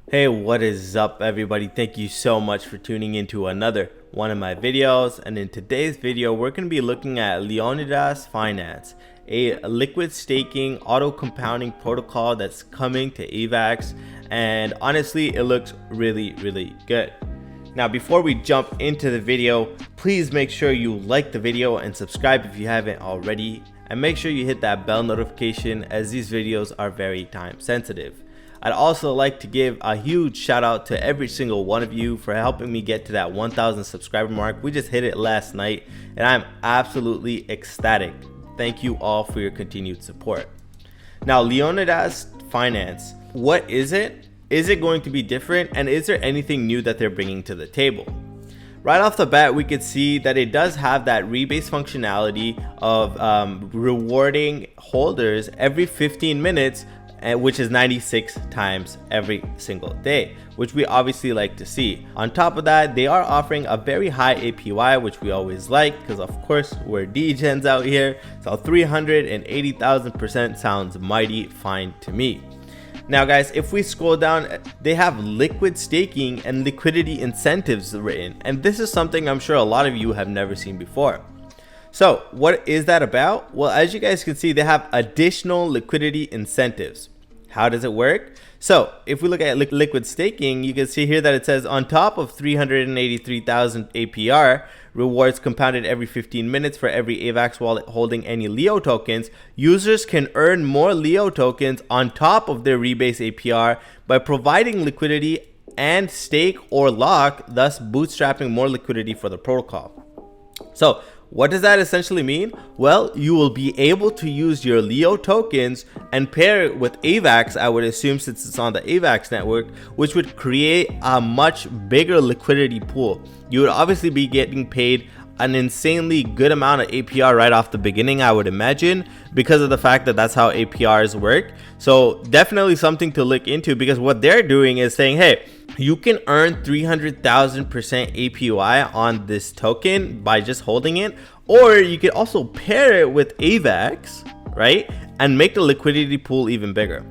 Hey, what is up everybody? Thank you so much for tuning into another one of my videos. And in today's video, we're going to be looking at Leonidas Finance, a liquid staking auto compounding protocol that's coming to AVAX. And honestly, it looks really good. Now, before we jump into the video, please make sure you like the video and subscribe if you haven't already. And make sure you hit that bell notification, as these videos are very time sensitive. I'd also like to give a huge shout out to every single one of you for helping me get to that 1,000 subscriber mark. We just hit it last night and I'm absolutely ecstatic. Thank you all for your continued support. Now, Leonidas Finance, what is it? Is it going to be different? And is there anything new that they're bringing to the table? Right off the bat, we could see that it does have that rebase functionality of rewarding holders every 15 minutes, which is 96 times every single day, which we obviously like to see. On top of that, they are offering a very high APY, which we always like because of course we're Degens out here. So 380,000% sounds mighty fine to me. Now guys, if we scroll down, they have liquid staking and liquidity incentives written, and this is something I'm sure a lot of you have never seen before. So what is that about? Well, as you guys can see, they have additional liquidity incentives. How does it work? So if we look at liquid staking, you can see here that it says on top of 383,000 APR, rewards compounded every 15 minutes for every AVAX wallet holding any Leo tokens, users can earn more Leo tokens on top of their rebase APR by providing liquidity and stake or lock, thus bootstrapping more liquidity for the protocol. So what does that essentially mean? Well, you will be able to use your Leo tokens and pair it with AVAX, I would assume, since it's on the AVAX network, which would create a much bigger liquidity pool. You would obviously be getting paid an insanely good amount of APR right off the beginning, I would imagine, because of the fact that that's how APRs work. So definitely something to look into, because what they're doing is saying, hey, you can earn 300,000% APY on this token by just holding it, or you can also pair it with AVAX, right, and make the liquidity pool even bigger.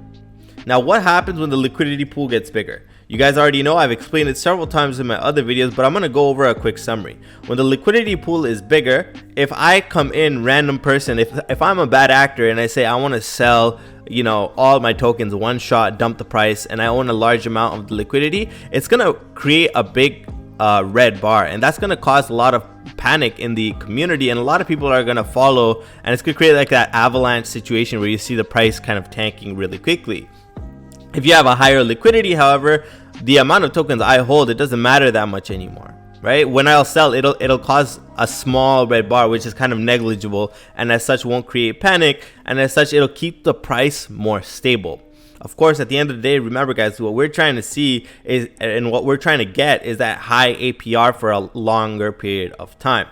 Now, what happens when the liquidity pool gets bigger? You guys already know, I've explained it several times in my other videos, but I'm going to go over a quick summary. When the liquidity pool is bigger, if I come in random person, if I'm a bad actor and I say I want to sell, you know, all my tokens one shot, dump the price, and I own a large amount of the liquidity, it's going to create a big red bar, and that's going to cause a lot of panic in the community, and a lot of people are going to follow, and it's going to create like that avalanche situation where you see the price kind of tanking really quickly. If you have a higher liquidity, however, the amount of tokens I hold, it doesn't matter that much anymore, right? When I'll sell, it'll cause a small red bar, which is kind of negligible, and as such won't create panic, and as such it'll keep the price more stable. Of course, at the end of the day, remember guys, what we're trying to see is, and what we're trying to get is that high APR for a longer period of time.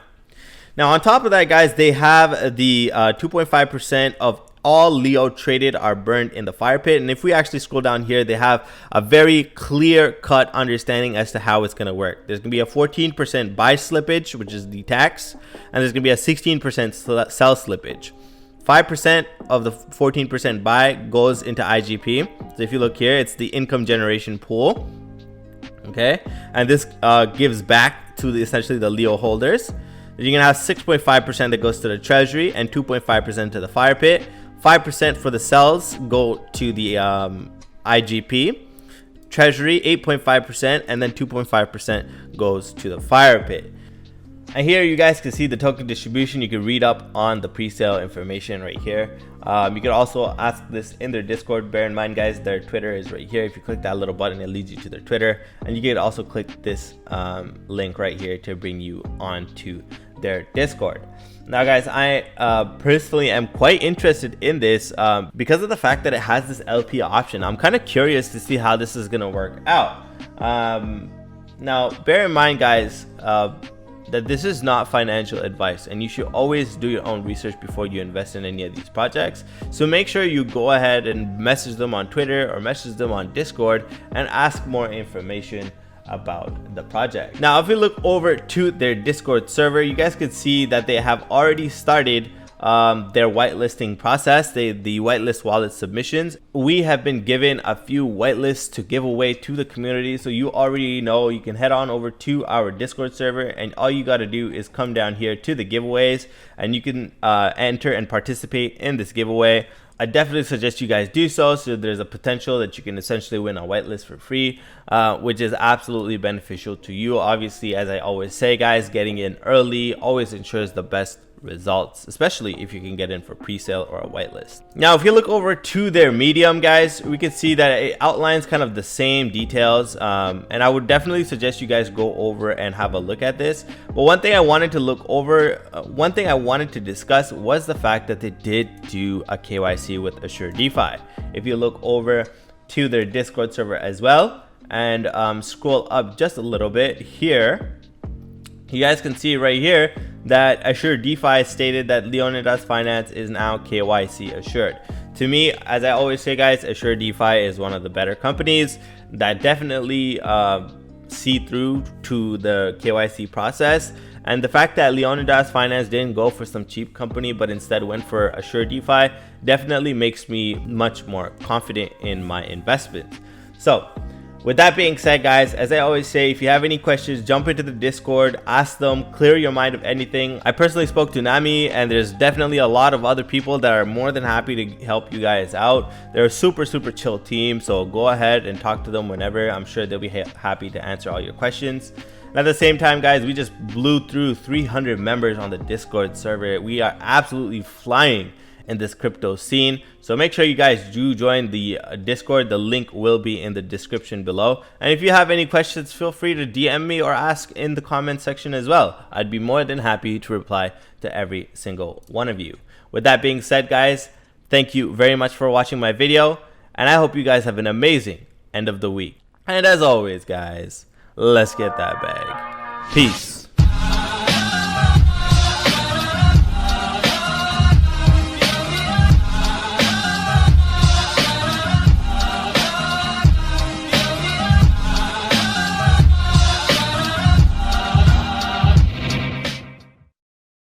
Now, on top of that, guys, they have the 2.5% of all Leo traded are burned in the fire pit. And if we actually scroll down here, they have a very clear cut understanding as to how it's going to work. There's going to be a 14% buy slippage, which is the tax, and there's going to be a 16% sell slippage. 5% of the 14% buy goes into IGP. So if you look here, it's the income generation pool. Okay, and this gives back to essentially the Leo holders. You're going to have 6.5% that goes to the treasury and 2.5% to the fire pit. 5% for the cells go to the IGP, treasury 8.5%, and then 2.5% goes to the fire pit. And here you guys can see the token distribution. You can read up on the pre-sale information right here. You can also ask this in their Discord. Bear in mind, guys, their Twitter is right here. If you click that little button, it leads you to their Twitter, and you can also click this link right here to bring you on to their Discord. Now guys, I personally am quite interested in this because of the fact that it has this LP option. I'm kind of curious to see how this is going to work out. Now bear in mind, guys, that this is not financial advice, and you should always do your own research before you invest in any of these projects. So make sure you go ahead and message them on Twitter or message them on Discord and ask more information about the project. Now if we look over to their Discord server, you guys can see that they have already started their whitelisting process, the whitelist wallet submissions. We have been given a few whitelists to give away to the community, so you already know you can head on over to our Discord server, and all you got to do is come down here to the giveaways, and you can enter and participate in this giveaway. I definitely suggest you guys do so there's a potential that you can essentially win a whitelist for free, which is absolutely beneficial to you. Obviously, as I always say, guys, getting in early always ensures the best results, especially if you can get in for pre-sale or a whitelist. Now, if you look over to their Medium, guys, we can see that it outlines kind of the same details, and I would definitely suggest you guys go over and have a look at this. But one thing I wanted to look over, one thing I wanted to discuss was the fact that they did do a KYC with Assure DeFi. If you look over to their Discord server as well and scroll up just a little bit here, you guys can see right here that Assure DeFi stated that Leonidas Finance is now KYC assured. To me, as I always say, guys, Assure DeFi is one of the better companies that definitely see through to the KYC process. And the fact that Leonidas Finance didn't go for some cheap company but instead went for Assure DeFi definitely makes me much more confident in my investment. So with that being said, guys, as I always say, if you have any questions, jump into the Discord, ask them, clear your mind of anything. I personally spoke to Nami, and there's definitely a lot of other people that are more than happy to help you guys out. They're a super chill team, so go ahead and talk to them whenever. I'm sure they'll be happy to answer all your questions. And at the same time, guys, we just blew through 300 members on the Discord server. We are absolutely flying in this crypto scene, so make sure you guys do join the Discord. The link will be in the description below, and if you have any questions, feel free to DM me or ask in the comment section as well. I'd be more than happy to reply to every single one of you. With that being said, guys, thank you very much for watching my video, and I hope you guys have an amazing end of the week. And as always, guys, let's get that bag. Peace.